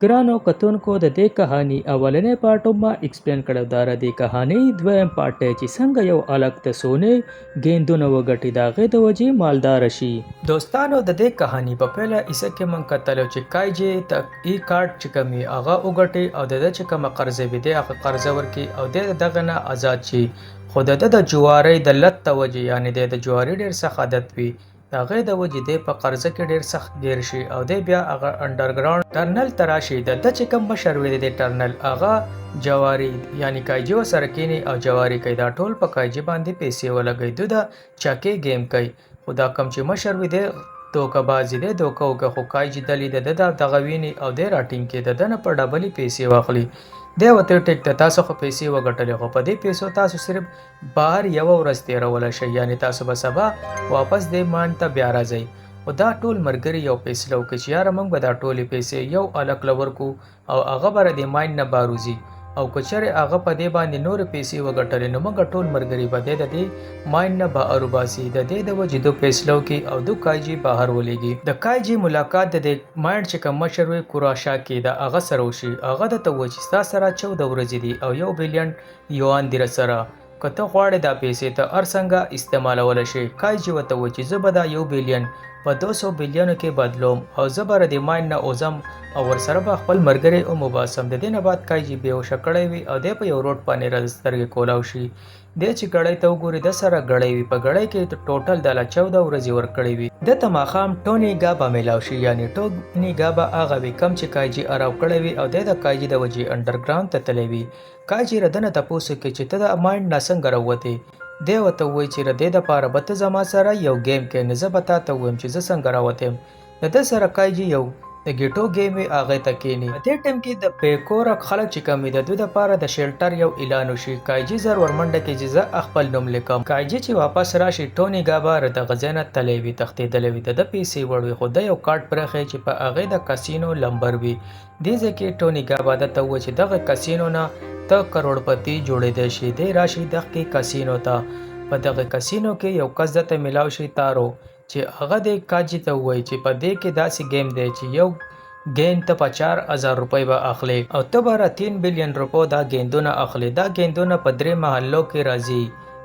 ګرانو کتونکو د دې کهاني اولنې پارټ ما ایکسپلین کړو دا د دې کهاني دویم پارټ چې څنګه یو الګ ته سونه ګیندونه وګټي دا غي د وجې مالدار شي. دوستانو د دې کهاني په پیله ایسه کې مونږ کتلو چې کایجی ته ای کارت چې کمی هغه وګټي او د چې کوم قرضې به دی هغه قرض ورکي او د دغه نه آزاد شي. خو د جواری د لت توجه یعنی د جواری ډیر سخت عادت وي د هغې د وجې دی په قرضه کې ډیر سخت ګیر شي او دی بیا هغه انډرګراوند ټرنل ته راشي. د چې کوم مشر وي د ټرنل هغه جواری یعنی کایجي ورسره کینی او جواری کوي دا ټول په کایجي باندې پیسې ولګوي دوی د چاکې گیم کوي. خو دا کم چې مشر وي دی دوکه بازي دی دوکه وکړه خو کایجي دلې د دغه ویني او دی راټینګ کې د دنه په ډبلې پیسې واخلي. دی وته ټیک ته تاسو خو پیسې وګټلې خو په دې پیسو تاسو صرف بهر یو ورځ تیرولی شئ یعنی تاسو به سبا واپس دې مان ته بیا راځئ. خو دا ټول ملګري یو فیصله وکړي چې یاره موږ به دا ټولې پیسې یو الک له ورکو او هغه به د ماین نه باروزي او که چېرې هغه په دې باندې نورې پیسې وګټلې نو موږ ټول ملګري به د دې ماین نه بهر وباسي. د دې د وجې دو فیصله وکړي او دو کایجي بهر ولېږي. د کایجي ملاقات د دې ماین چې کوم مشر وي کوراشا کې د هغه سره وشي. هغه درته ووایي چې ستا سره 14 ورځې دي او 1 بلین یوان دي راسره که ته غواړې دا پیسې ته هر څنګه استعمالولی شي. کایجي ورته ووایي چې زه به دا 1 بلین په 200 بلیونو کې بدلوم او زه به د ماین نه اوځم او ورسره به خپل ملګري هم وباسم. د دې نه بعد کایجي بېهوشه کړی وي او دی په یو روډ باندې را سترګې کولاو شي. دی چې ګړۍ ته وګوري د سره ګړۍ وي په ګړۍ کې ټوټل د 14 ورځې ورکړی وي. د ته ماښام ټوني ګابا میلاو شي یعنی ټوني ګابا هغه وي کم چې کایجي اراو کړی وي او د کایجي د وجې انډرګراوند ته تللی وي. کایجي ردنه تپوس کوي چې ته د ماین نه څنګه راووتې. دی ورته ووایي چې د دې دپاره به ته زما سره یو گیم کې نه زه به تا ته ووایم چې زه څنګه راوتیم. د ده سره کایجي یو د ګیټو گیم وي هغې ته کښېني. په دې ټایم کې د پیکوره خلک چې کوم وي د دوی دپاره د شیلټر یو اعلان وشي. کایجي زر ورمنډه کړي چې زه خپل نوم لیکم. کایجي چې واپس راشي ټوني ګابا د دغه ځای نه تللی وي تښتېدلی وي د ده پیسې وړ وي خو ده یو کارت پرېښی چې په هغې د کسینو لمبر وي. دې ځای کې ټوني ګابا درته ووایي چې دغه کسینو نه ته کروڑپتی جوړېدی شي. دی راشي دغې کسینو ته. په دغه کسینو کې یو کس درته میلاو شي تارو چې هغه د کایجي ته ووایي چې په دې کې داسې گیم دی چې یو گیند ته په 4000 روپۍ به اخلي او ته به را 3 بلین روپو دا گیندونه اخلي. دا گیندونه په 3 محلو کې راځي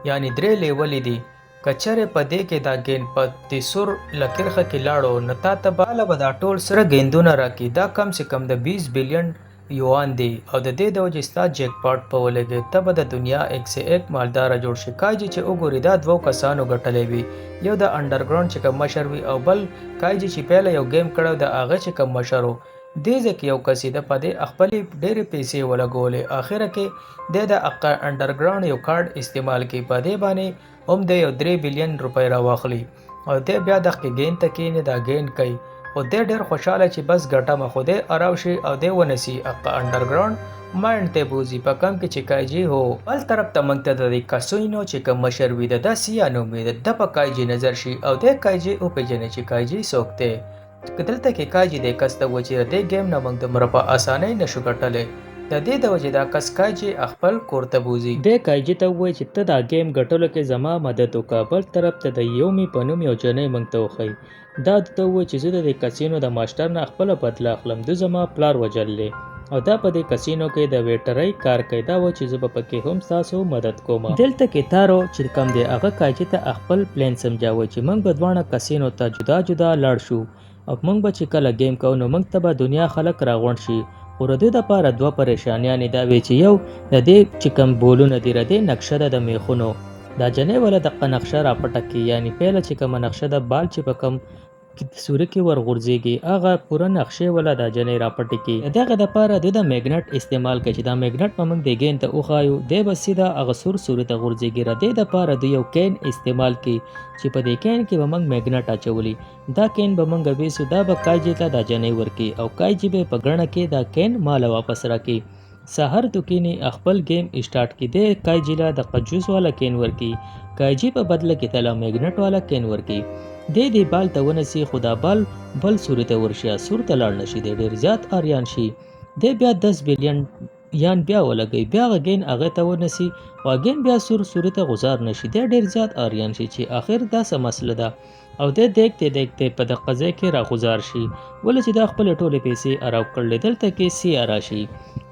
یعنی 3 لیولې دي. که چېرې په دې کې دا گیند په دې سور لکرخه کې لاړو نو تا ته به دا ټول سره گیندونه راکړي. دا کم سے کم د 20 بلین یوان دی او د دې د وجې ستا جیک پاټ په ولګي ته به د دنیا 101 مالداره جوړ شي. کایجي چې وګوري دا 2 کسانو ګټلی وي یو د انډرګراوند چې کوم مشر وي او بل کایجي چې پیله یو گیم کړی د هغه چې کوم مشر و. دې ځای کې یو کس د په دې خپلې ډېرې پیسې ولګولې. آخره کې د انډرګراوند یو کارت استعمال کړي په دې باندې هم د یو 3 بلین روپۍ راواخلي او دی بیا دغه گیند ته کښېني دا گیند کوي خو دی ډېر خوشحاله چې بس ګټمه خو دی اراو شي او دی ونسي هغه انډرګراوند ماین ته بوځي په کم کې چې کایجي هو. بل طرف ته موږ ته د کسینو چې کوم مشر وي د ده سیا نوم وي د په کایجي نظر شي او دی کایجي وپېژني چې کایجي څوک دی. که دلته کې کایجي دی کس ته ووایي چې د دې ګیم نه موږ دومره په اسانۍ نشو ګټلی. د دې د وجې دا کس کایجي خپل کور ته بوځي. دی کایجي ته ووایي چې ته دا گیم ګټلو کې زما مدد وکړه. بل طرف ته د یومي په نوم یو جنۍ موږ ته وښیي. دا ته ووایي چې زه د دې کسینو د ماسټر نه خپله بدله اخلم. ده زما پلار وژلی او دا په دې کسینو کې د ویټرۍ کار کوي. دا وایي چې زه به پکې هم ستاسو مدد کوم. دلته کې تارو چې کوم دی هغه کایجي ته خپل پلان سمجاوي چې موږ به دواړه کسینو ته جدا جدا لاړ شو او موږ به چې کله گیم کوو نو موږ ته به دنیا خلک راغونډ شي. خو د دې دپاره 2 پریشانیانې دا وي چې یو د دې چې کوم بولونه دي د دې نقشه ده د میخونو. دا جنۍ وله دغه نقشه راپټه کړي یعنی پیله چې کومه نقشه ده بال چې په کوم سوره کې ورغورځېږي هغه پوره نقشې وله دا جنۍ راپټې کړي. د دغه دپاره دوی د میګنټ استعمال کوي چې دا میګنټ به موږ د ګیند ته وښایو دی به سیده هغه سورې ته غورځېږي. د دې دپاره دوی یو کین استعمال کړي چې په دې کین کې به موږ میګنټ اچولي. دا کین به موږ ویسو دا به کایجي ته دا جنۍ ورکړي او کایجي به په ګڼه کې دا کین ماله واپس راکړي. سحر تو کینی خپل گیم اسٹارٹ کی دی کایجی لا د قجوس والا کین ورکی. کایجی په بدله کې تلا میګنټ والا کین ورکی. دی بال ته ونسی خدا بال بل سورې ته ورشي سور ته لاړ نشي دی ډېر زیات آریان شي. دی بیا 10 بلین یان بیا ولګي بیا غین هغه ته ونسی واګین بیا سورې ته غزار نشي دی ډېر زیات آریان شي چې اخر دا څه مسله ده. او د دیکته دیکته په د قضې کې راغزار شي ولې چې د خپل ټوله پیسې اراو کړل دلته کې سی راشي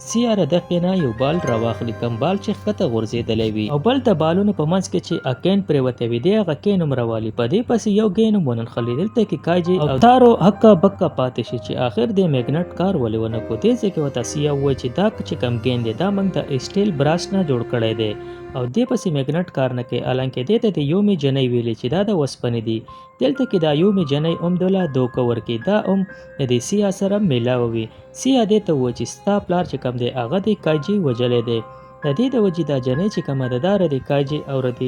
سی ار د قینا یو بال راواخلی کم بال چې خطه غورځېدلی وي او بل د بالونو په منځ کې چې اکین پرېوتی وي دی هغه کین هم راوالي په دې پسې یو ګین هم وننښلي دلته کې کاجي او تارو حقه بکه پاتې شي چې آخر د میګنټ کار ولې ونه کو دې ځکه ورته سیا ووایي چې دا چې کم ګین دی دا موږ د اسټیل براس نه جوړ کړی دی او دې پسې میګنټ کار نه کوي حالانکه دې ته د یومي جنۍ ویلې چې دا د وسپنې دي دلته کې دا یومي جنۍ هم دوله دوکه ورکړي دا هم د دې سیا سره میلاوه وي سیا دې ته ووایي چې ستا پلار چې کم دی هغه د کاجي وجلی دی د دې د وجې دا جنۍ چې کومه ده دا د کاجي او د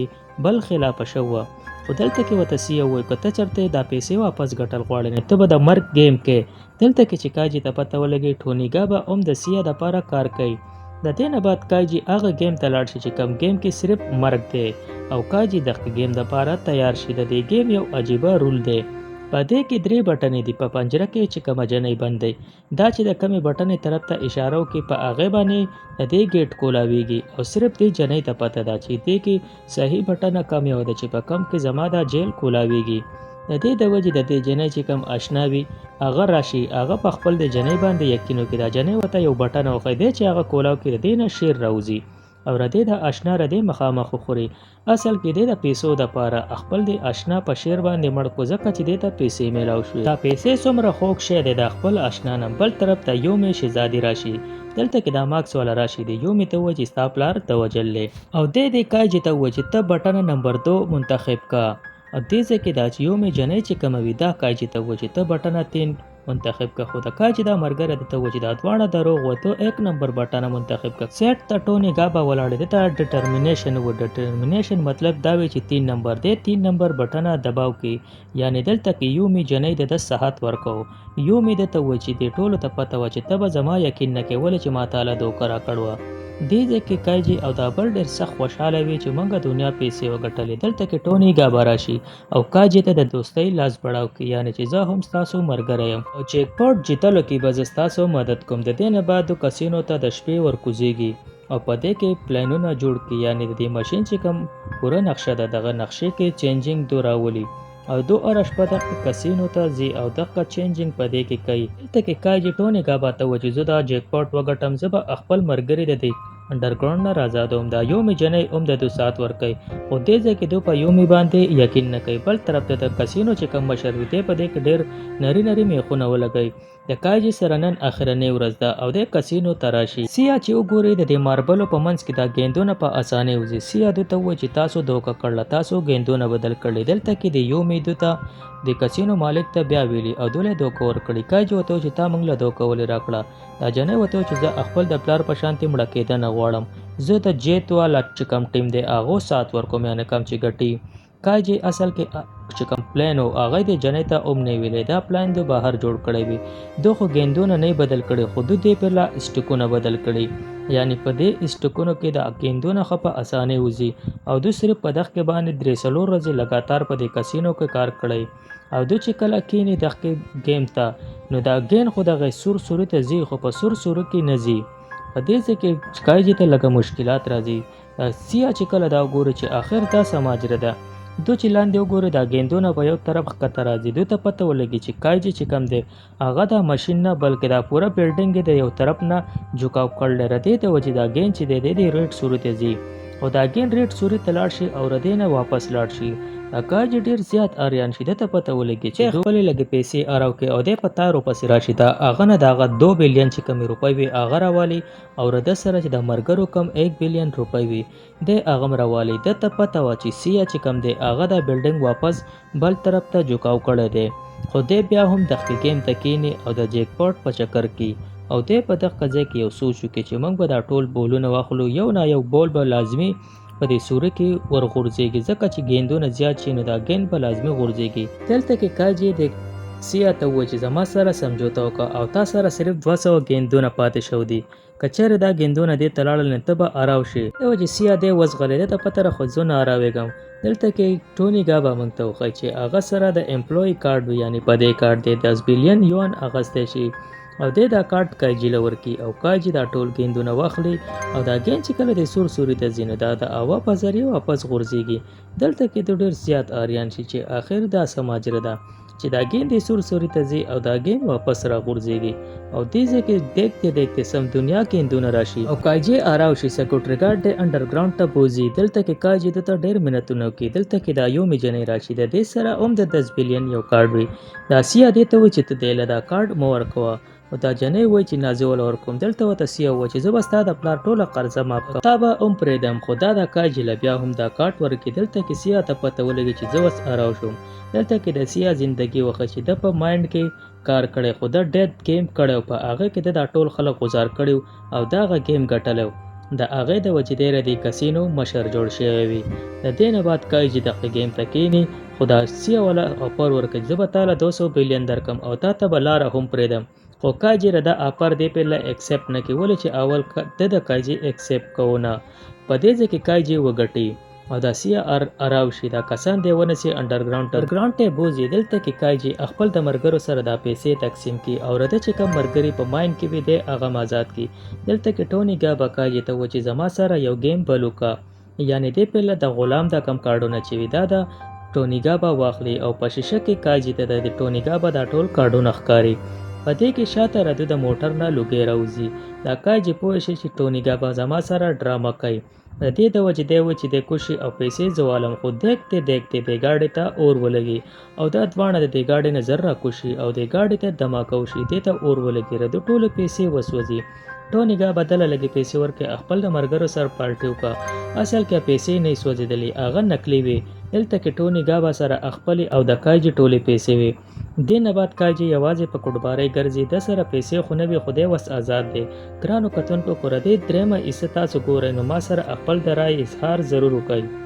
بل خلافه شوه خو دلته کې ورته سیا ووایي که ته چېرته دا پیسې واپس ګټل غواړې نو ته به د مرګ ګیم کې دلته کې چې کاجي ته پته ولګي ټونیګا به هم د سیا دپاره کار کوي د دې نه بعد کاجي هغه گیم ته لاړ شي چې کم گیم کې صرف مرګ دی او کاجي دغه گیم دپاره تیار شي د دې گیم یو عجیبه رول دی په دې کې 3 بټنې دي په پنجره کې چې کومه جنۍ بند دی دا چې د کمې بټنې طرف ته اشاره وکړي په هغې باندې د دې ګیټ کولاویږي او صرف دې جنۍ ته پته ده چې دې کې صحیح بټنه کم یو ده چې په کم کې زما دا جیل کولاویږي د دې د وجې د دې جنۍ چې کم آشنا وي هغه راشي هغه په خپل د جنۍ باندې یقین وکړي دا جنۍ ورته یو بټن وښیي دی چې هغه کولاو کړي د دې نه شیر راوځي او ردې د آشنا ردې مخامخ خوري اصل کې د پیسو د پاره خپل د آشنا په شیر باندې مړ کو ځکه چې د پیسې میلاو شوې دا پیسې څومره خوږ شی دی د خپل آشنا نه بل طرف ته یو می شهزادي راشي دلته کې دا ماکس ولا راشي دی یو می ته وځي ستا پلار ته وجلې او د دې کاج ته وځي ته بټن نمبر 2 منتخب کا او دې ځکه دا چې یو می جنې چې کوموي دا کاج ته وځي ته بټن 3 منتخب کا خود کاج دا مرګره د توجه د اتوانه دروغ وته 1 نمبر بټانه منتخب کا سیټ ته ټونی غابا ولاړ د ډیټرمینیشن و ډیټرمینیشن مطلب دا وی چې 3 نمبر دی 3 نمبر بټانه دباو کی یعنی دلته کې یو می جنې د 10 ساعت ورکو یو می د توجه د ټولو ته پته و چې تب زما یقین نه کول چې ما تعالی دوکرا کړو دې ځکه کاجي او دا بل ډېر سخت خوشاله وي چې موږ دنیا پیسې وګټلې دلته کې ټونی غابا راشي او کاجي ته د دوستۍ لاس بړاو کی یعنی چې زه هم تاسو مرګره یم او چیک پاټ جیتلو کې به تاسو مدد کوم د دې نه بعد کسینو ته د شپې ورکوزيږي او په دې کې پلانونه جوړ کی یعنی د دې ماشين چې کوم پوره نقشه ده دغه نقشې کې چینجینګ دوراولي او دو ارش په دغه کسینو ته زی او دغه چینجینګ په دې کې کوي دلته کې کاجي ټونی غابا ته وجود دا جیک پاټ وګټم زه به خپل مرګري د دې انډرګراوند نه آزادوم دا یو می جنې د 2 ساعت ور کوي او دې ځکه دوی په یو می باندې یقین نه کوي بل طرف ته د کسینو چې کم مشروي ته په دې کې ډېر نری میخونه ولګي د کاجي سره نن اخرنۍ ورځ ده او د کسینو تراشي سیا چې وګوري د ماربلو په منځ کې دا ګیندونه په اسانه وځي سیا د ته و چې تاسو دوکه کړل تاسو ګیندونه بدل کړل دلته کې د یو می دوته د کسینو مالک ته بیا ویلي او دوله دوکه ور کړی کاجي وته چې تا موږ له دوکه ولې راکړه دا جنې وته چې زه خپل د پلار په شانتي مړه کېده نه غواړم زه د جیت والا چې کم ټیم دی هغه سات ورکوم یعنی کم چې ګټي کاجي اصل کې چې کم پلان او هغه د جنې ته نه ویلې دا پلان د بهر جوړ کړی وي دوه ګیندونه نه بدل کړي خود دې په لا اسټکونه بدل کړي یعنی په دې اسټکونو کې د ګیندونه خپه اسانه وځي او د صرف په دغه باندې درې سلور ورځې لګاتار په دې کسینو کې کار کړی او د چې کله کینی دغه گیم ته نو دا گین خو دغه سور صورت زی خو په سور صورت کې نزي په دې کې کاجي ته لګه مشکلات راځي سیا چې کله دا وګوري چې آخر دا سماجره ده دو چې لاندې وګوري دا ګیندونه په یو طرف ښکته راځي دوی ته پته ولګي چې کاجي چې کم دی هغه دا ماشین نه بلکې دا پوره بلډینګ د یو طرف نه جوکاو کړل ردې ته وجې دا ګین چې د ریټ صورت زی او دا ګین ریټ صورت لاړ شي او ردې نه واپس لاړ شي دا کاجي ډیر زیات اریان شي ته پته ولګي چې خپل لګي پیسې اراو کې او د پتارو پسې راشي دا اغه نه داغه 2 بلین چې کم روپۍ وي اغه راوالي او رد سره چې د مرګرو کم 1 بلین روپۍ وي د اغه راوالي د ته پته و چې سیا چې کم دی اغه دا بلډینګ واپس بل طرف ته جوکاو کړی دی خو دې بیا هم د گیم تکینی او د جیک پاټ په چکر کې او دې په دغه ځای کې یو سوچ وکړي چې موږ به دا ټول بولونه واخلو یو نه یو بول به لازمی په دې سوره کې ورغورځيږي ځکه چې ګیندونه زیات شي نو دا ګیند به لازمي غورځيږي دلته کې کاجي د سیا ته و چې زما سره سمجوته وکړه او تا سره صرف 200 ګیندونه پاتې شو دي کچره دا ګیندونه دې تلاړل نه ته به اراو شي او چې سیا دې وزغلې ته پتره خو زونه اراويګم دلته کې ټونی غابا مونږ ته وخی چې هغه سره د امپلوي کارت یعنی په دې کارت دې 10 بلین یوان اغستې شي او د دا کارت کایجی لور کی او کایجی دا ټول ګیندونه واخلي او دا ګیند چې کله د سور سوري ته ځینو دا د هوا په ذریعه واپس غورځيږي دلته کې د ډېر زیات آریان شي چې آخر دا سماجره ده چې دا ګیند د سور سوري ته ځي او دا ګیند واپس را غورځيږي او دې ځکه دیکھتے سم دنیا کې اندونه راشي او کایجی آراو شي سکوټری ګارد د انډرګراوند ته بوزي دلته کې کایجی ته ډېر منتونه کوي دلته کې دا یو میجنې راشي د دې سره هم د 10 بلین یو کارت وي دا سیا دې ته و چې ته دله دا کارت مو ورکوه او دا جنې وای چې نازول ورکوم دلته وته سیا و چې زبستا د پلار ټوله قرضه ماف کړم تا به هم پرېدم خدا دا کایجی بیا هم دا کارت ورکې دلته کې سیا ته پته ولګي چې زوس آراو شوم دلته کې د سیا ژوندۍ وخت چې د په مایند کې کار کړي خو د ډیت گیم کړو په هغه کې د ټول خلک گزار کړي او دا غ گیم ګټلو د هغه د وجدیر دی کسینو مشر جوړ شوی وي د دینه بعد کایجی د گیم تکینی خدا سیا ولا اپر ورکې زبتاله 200 بلین درکم او تا ته بلاره هم پرېدم خو کایجی ردا اپر دی په ل ایکسپټ نه کې ولې چې اول د کایجی ایکسپټ کوونه په دې ځکه کایجی وګټي او دا سیا اراو شي دا کسان دی ونسي انډرګراوند ته بوزي دلته کې کایجی خپل د مرګرو سره دا پیسې تقسیم کی او رده چې کم مرګري په ماین کې به دی هغه آزاد کی دلته کې ټونی گا بکایي ته و چې زما سره یو گیم بلوکا یعنی دی په د غلام دا کم کارډونه چې ودا دا ټونی گا با واخلي او په شیشه کې کایجی ته د ټونی گا با دا ټول کارډونه ښکاری په دې کې شاته رده د موټر نه لوګي راوځي دا کایجی پوه شي چې ټونی گا با زما سره ډراما کوي د دې د وجې دی و چې د کوشي او پیسې زوالم خو دیکھتے د ګاډي ته اور ولګي او دا دوانه د ګاډي نه ذره کوشي او د ګاډي ته دماکو شي د ته اور ولګي د ټوله پیسې وسوځي ټونی گا بدل لګي پیسې ورکه خپل د مرګرو سر پالټیو کا اصل کې پیسې نه سوځیدلې اغه نکلی وي دلته کې ټونی گا با سره خپل او د کایجی ټوله پیسې وي دینه بعد کایجی یوازې په کوډباري ګرځي د سره پیسې خو نه وي خدای وس آزاد دي ګرانو کتونکو کو ردی درېمه ایسه تاسو ګورئ نو ما سره خپل د رائے اظهار ضرور وکړئ